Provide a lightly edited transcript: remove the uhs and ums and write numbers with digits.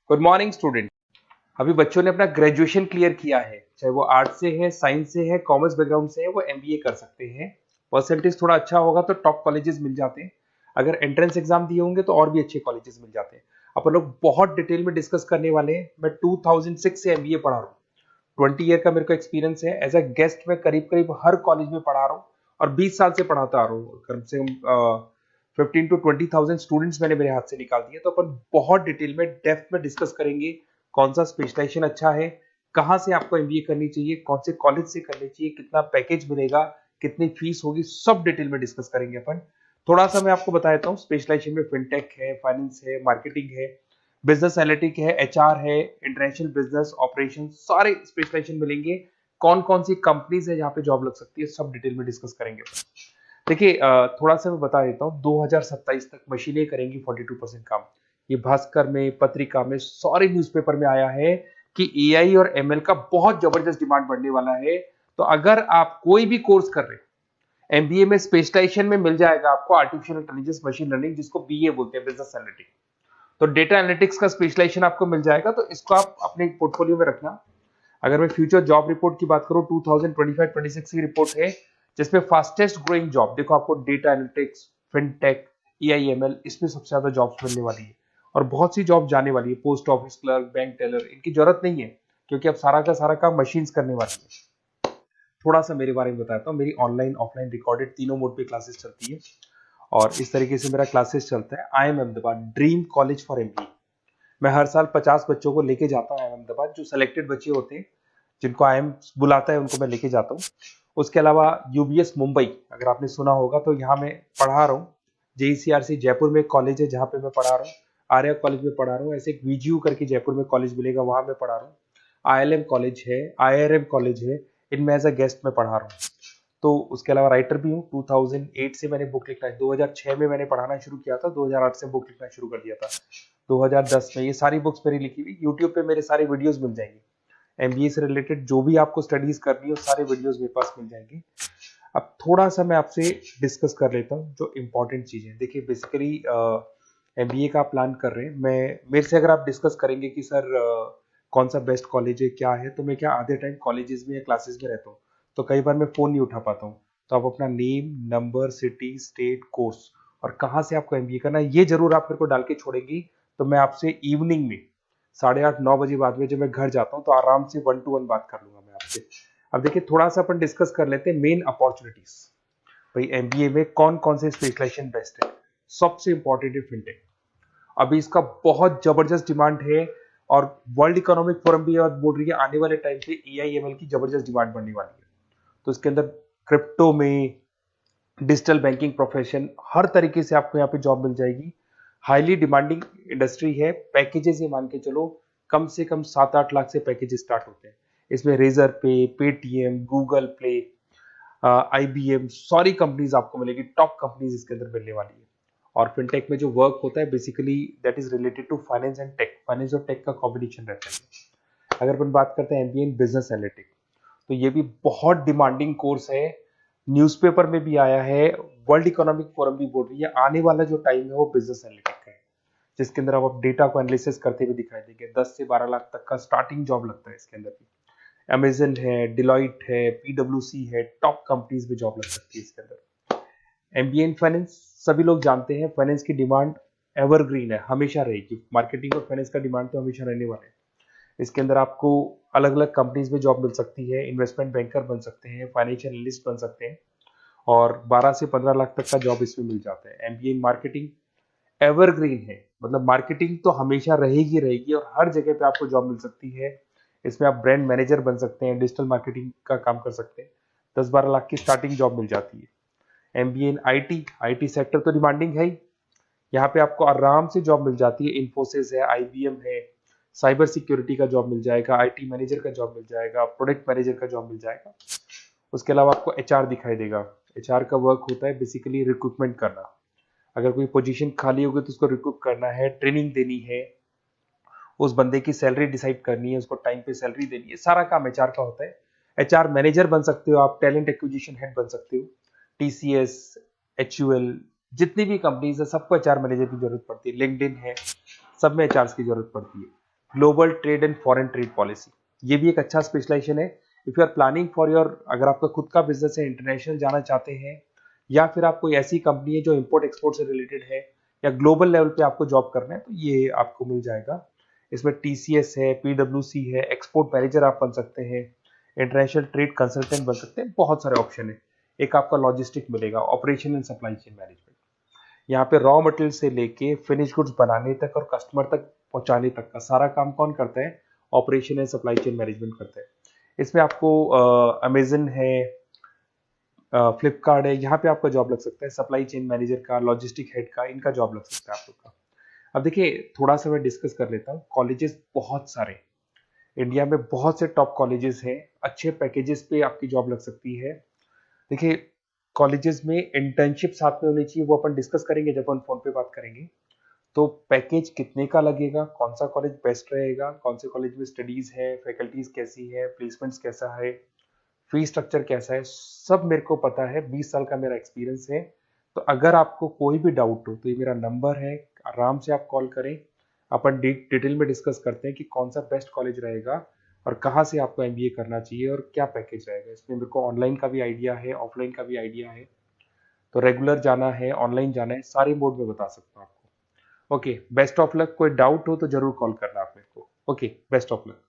Good morning student. अभी बच्चों ने अपना ग्रेजुएशन क्लियर किया है, चाहे वो आर्ट्स से है, साइंस से है, कॉमर्स बैकग्राउंड से है, वो एमबीए कर सकते हैं। परसेंटेज थोड़ा अच्छा होगा तो टॉप कॉलेजेस मिल जाते हैं। अगर एंट्रेंस एग्जाम दिए होंगे तो और भी अच्छे कॉलेजेस मिल जाते हैं। अपन लोग बहुत डिटेल में डिस्कस करने वाले हैं। मैं 2006 से एमबीए पढ़ा रहा हूँ। 20 ईयर का मेरे को एक्सपीरियंस है। एज अ गेस्ट मैं करीब करीब हर कॉलेज में पढ़ा रहा हूँ और 20 साल से पढ़ाता आ रहा हूँ। कम से कम 15 to 20 thousand स्टूडेंट्स मैंने मेरे हाथ से निकाल दिए। तो अपन बहुत डिटेल में डेप्थ में डिस्कस करेंगे कौन सा स्पेशलाइजेशन अच्छा है, कहाँ से आपको एमबीए करनी चाहिए, कौन से कॉलेज से करनी चाहिए, कितना पैकेज मिलेगा, कितनी फीस होगी, सब डिटेल में डिस्कस करेंगे अपन। थोड़ा सा मैं आपको बता देता हूँ। स्पेशलाइजेशन में फिनटेक है, फाइनेंस है, मार्केटिंग है, बिजनेस एनालिटिक है, एचआर है, इंटरनेशनल बिजनेस ऑपरेशन, सारे स्पेशलाइजेशन मिलेंगे। कौन कौन सी कंपनीज है जहाँ पे जॉब लग सकती है, सब डिटेल में डिस्कस करेंगे। देखिए, थोड़ा सा मैं बता देता हूँ। 2027 तक मशीनें करेंगी 42% काम। ये भास्कर में, पत्रिका में, सारे न्यूज़पेपर में आया है कि एआई और एमएल का बहुत जबरदस्त डिमांड बढ़ने वाला है। तो अगर आप कोई भी कोर्स कर रहे हैं, एमबीए में स्पेशलाइजेशन में मिल जाएगा आपको आर्टिफिशियल इंटेलिजेंस, मशीन लर्निंग, जिसको बीए बोलते हैं, बिजनेस एनालिटिक्स। तो डेटा एनालिटिक्स का स्पेशलाइजेशन आपको मिल जाएगा, तो इसको आप अपने पोर्टफोलियो में रखना। अगर मैं फ्यूचर जॉब रिपोर्ट की बात करूं, 2025-26 की रिपोर्ट है, जिसमें फास्टेस्ट ग्रोइंग जॉब देखो आपको डेटा एनालिटिक्स, फिनटेक, एआईएमएल, इसमें सबसे ज्यादा जॉब्स मिलने वाली है। और बहुत सी जॉब जाने वाली है। Post office clerk, bank teller, इनकी जरूरत नहीं है, क्योंकि अब सारा का सारा काम मशीन्स करने वाली है। थोड़ा सा मेरे बारे में बताता हूँ। मेरी ऑनलाइन ऑफलाइन रिकॉर्डेड तीनों मोड पे क्लासेस चलती है और इस तरीके से मेरा क्लासेस चलता है। I am Ahmedabad dream college for MBA. मैं हर साल 50 बच्चों को लेके जाता हूँ अहमदाबाद। जो सिलेक्टेड बच्चे होते हैं, जिनको आईएम बुलाता है, उनको मैं लेके जाता हूँ। उसके अलावा यूबीएस मुंबई, अगर आपने सुना होगा, तो यहाँ मैं पढ़ा रहा हूँ। जेईसीआरसी जयपुर में एक कॉलेज है जहाँ पे मैं पढ़ा रहा हूँ। आर्या कॉलेज में पढ़ा रहा हूँ। ऐसे एक वीजीयू करके जयपुर में कॉलेज मिलेगा, वहां मैं पढ़ा रहा हूँ। आईएलएम कॉलेज है, आईआरएम कॉलेज है, इनमें एज अ गेस्ट में पढ़ा रहा हूँ। तो उसके अलावा राइटर भी हूँ। 2008 से मैंने बुक लिखना है। 2006 में मैंने पढ़ाना शुरू किया था, 2008 से बुक लिखना शुरू कर दिया था। 2010 में ये सारी बुक्स मेरी लिखी हुई यूट्यूब पे मेरे सारे वीडियोस मिल जाएंगे। एमबीए से रिलेटेड जो भी आपको स्टडीज करनी हो, सारे वीडियोस मेरे पास मिल जाएंगे। अब थोड़ा सा मैं आपसे डिस्कस कर लेता हूँ जो इंपॉर्टेंट चीजें। देखिए, बेसिकली एमबीए का प्लान कर रहे हैं, मैं मेरे से अगर आप डिस्कस करेंगे कि सर कौन सा बेस्ट कॉलेज है, क्या है, तो मैं क्या आधे टाइम कॉलेजेस में या क्लासेस में रहता हूँ, तो कई बार मैं फोन नहीं उठा पाता हूँ। तो आप अपना name, number, city, state, course और कहाँ से आपको एमबीए करना है, ये जरूर आप मेरे को डाल के छोड़ेंगी। तो मैं आपसे इवनिंग में 8:30-9 बजे बाद में जब मैं घर जाता हूँ, तो आराम से 1-to-1 बात कर लूंगा मैं आपसे। अब देखिए, थोड़ा सा अपन डिस्कस कर लेते हैं मेन अपॉर्चुनिटीज। भाई, एमबीए में कौन कौन से स्पेशलाइजेशन बेस्ट है। सबसे इंपॉर्टेंट है फिनटेक। अभी इसका बहुत जबरदस्त डिमांड है और वर्ल्ड इकोनॉमिक फोरम भी ये बोल रही है आने वाले टाइम पे एआईएमएल की जबरदस्त डिमांड बढ़ने वाली है। तो इसके अंदर क्रिप्टो में, डिजिटल बैंकिंग प्रोफेशन, हर तरीके से आपको यहाँ पे जॉब मिल जाएगी। हाईली डिमांडिंग इंडस्ट्री है। पैकेजेस ये मान के चलो, कम से कम 7-8 लाख से पैकेज स्टार्ट होते हैं। इसमें रेजर पे, पेटीएम, गूगल प्ले, आईबीएम, सारी कंपनीज आपको मिलेगी। टॉप कंपनीज इसके अंदर मिलने वाली है। और फिनटेक में जो वर्क होता है, basically that is related to finance and tech. Finance और टेक का कॉम्बिनेशन रहता है। अगर अपन बात करते हैं एमबीए इन बिजनेस एनालिटिक्स, तो ये भी बहुत डिमांडिंग कोर्स है। न्यूज़पेपर में भी आया है, वर्ल्ड इकोनॉमिक फोरम भी बोल रही है आने वाला जो टाइम है वो बिजनेस एनालिटिक्स का है, जिसके अंदर आप डेटा को एनालिसिस करते हुए दिखाई देंगे। 10 से 12 लाख तक का स्टार्टिंग जॉब लगता है इसके अंदर भी। अमेजन है, डिलॉइट है, पीडब्ल्यूसी है, टॉप कंपनीज में जॉब लग सकती है इसके अंदर। एमबीए इन फाइनेंस, सभी लोग जानते हैं फाइनेंस की डिमांड एवरग्रीन है, हमेशा रहेगी। मार्केटिंग और फाइनेंस का डिमांड तो हमेशा रहने वाला है। इसके अंदर आपको अलग अलग कंपनीज में जॉब मिल सकती है। इन्वेस्टमेंट बैंकर बन सकते हैं, फाइनेंशियल एनालिस्ट बन सकते हैं और 12 से 15 लाख तक का जॉब इसमें मिल जाता है। एमबीए इन मार्केटिंग एवरग्रीन है, मतलब मार्केटिंग तो हमेशा रहेगी रहेगी और हर जगह पे आपको जॉब मिल सकती है। इसमें आप ब्रांड मैनेजर बन सकते हैं, डिजिटल मार्केटिंग का काम कर सकते हैं। 10-12 लाख की स्टार्टिंग जॉब मिल जाती है। MBA in IT, IT sector तो डिमांडिंग है ही। यहाँ पे आपको आराम से जॉब मिल जाती है। इन्फोसिस है, आईबीएम है, साइबर सिक्योरिटी का जॉब मिल जाएगा, आईटी मैनेजर का जॉब मिल जाएगा, प्रोडक्ट मैनेजर का जॉब मिल जाएगा। उसके अलावा आपको एचआर दिखाई देगा। एचआर का वर्क होता है बेसिकली रिक्रूटमेंट करना। अगर कोई पोजीशन खाली होगी तो उसको रिक्रूट करना है, ट्रेनिंग देनी है, उस बंदे की सैलरी डिसाइड करनी है, उसको टाइम पे सैलरी देनी है, सारा काम एचआर का होता है। एचआर मैनेजर बन सकते हो आप, टैलेंट एक्विजिशन हेड बन सकते हो। टीसीएस, एचयूएल, जितनी भी कंपनीज है सबको एचआर मैनेजर की जरूरत पड़ती है। लिंक्डइन है, सब में एचआर की जरूरत पड़ती है। Global trade and foreign trade policy, ये भी एक अच्छा स्पेशलाइजेशन है। If you are planning for your, अगर आपका खुद का बिजनेस है, इंटरनेशनल जाना चाहते हैं, या फिर आप कोई ऐसी कंपनी है जो इंपोर्ट एक्सपोर्ट से रिलेटेड है, या ग्लोबल लेवल पे आपको जॉब करना है, तो ये आपको मिल जाएगा। इसमें टीसीएस है, पीडब्ल्यूसी है, एक्सपोर्ट मैनेजर आप बन सकते हैं, इंटरनेशनल ट्रेड कंसल्टेंट बन सकते हैं, बहुत सारे ऑप्शन है। एक आपका लॉजिस्टिक मिलेगा, operation and supply chain management, यहाँ पे रॉ मटेरियल से लेके फिनिश गुड्स बनाने तक और कस्टमर तक पहुंचाने तक का सारा काम कौन करता है? Operation and supply chain management करता है। इसमें आपको अमेजन है, फ्लिपकार्ट है, यहाँ पे आपका जॉब लग सकता है, सप्लाई चेन मैनेजर का, लॉजिस्टिक हेड का, इनका जॉब लग सकता है आप लोग का। अब देखिए थोड़ा सा मैं डिस्कस कर लेता हूँ। कॉलेजेस बहुत सारे इंडिया में, बहुत से टॉप कॉलेजेस हैं, अच्छे पैकेजेस पे आपकी जॉब लग सकती है। देखिए कॉलेजेस में इंटर्नशिप साथ में होनी चाहिए, वो अपन डिस्कस करेंगे जब अपन फोन पे बात करेंगे। तो पैकेज कितने का लगेगा, कौन सा कॉलेज बेस्ट रहेगा, कौन से कॉलेज में स्टडीज है, फैकल्टीज कैसी है, प्लेसमेंट्स कैसा है, फी स्ट्रक्चर कैसा है, सब मेरे को पता है, 20 साल का मेरा एक्सपीरियंस है। तो अगर आपको कोई भी डाउट हो तो ये मेरा नंबर है, आराम से आप कॉल करें, अपन डिटेल में डिस्कस करते हैं कि कौन सा बेस्ट कॉलेज रहेगा और कहाँ से आपको एमबीए करना चाहिए और क्या पैकेज रहेगा। इसमें मेरे को ऑनलाइन का भी आइडिया है, ऑफलाइन का भी आइडिया है, तो रेगुलर जाना है, ऑनलाइन जाना है, सारे मोड में बता सकता हूँ आपको। Okay, best of luck. कोई डाउट हो तो जरूर कॉल करना आप मेरे को। Okay, best of luck.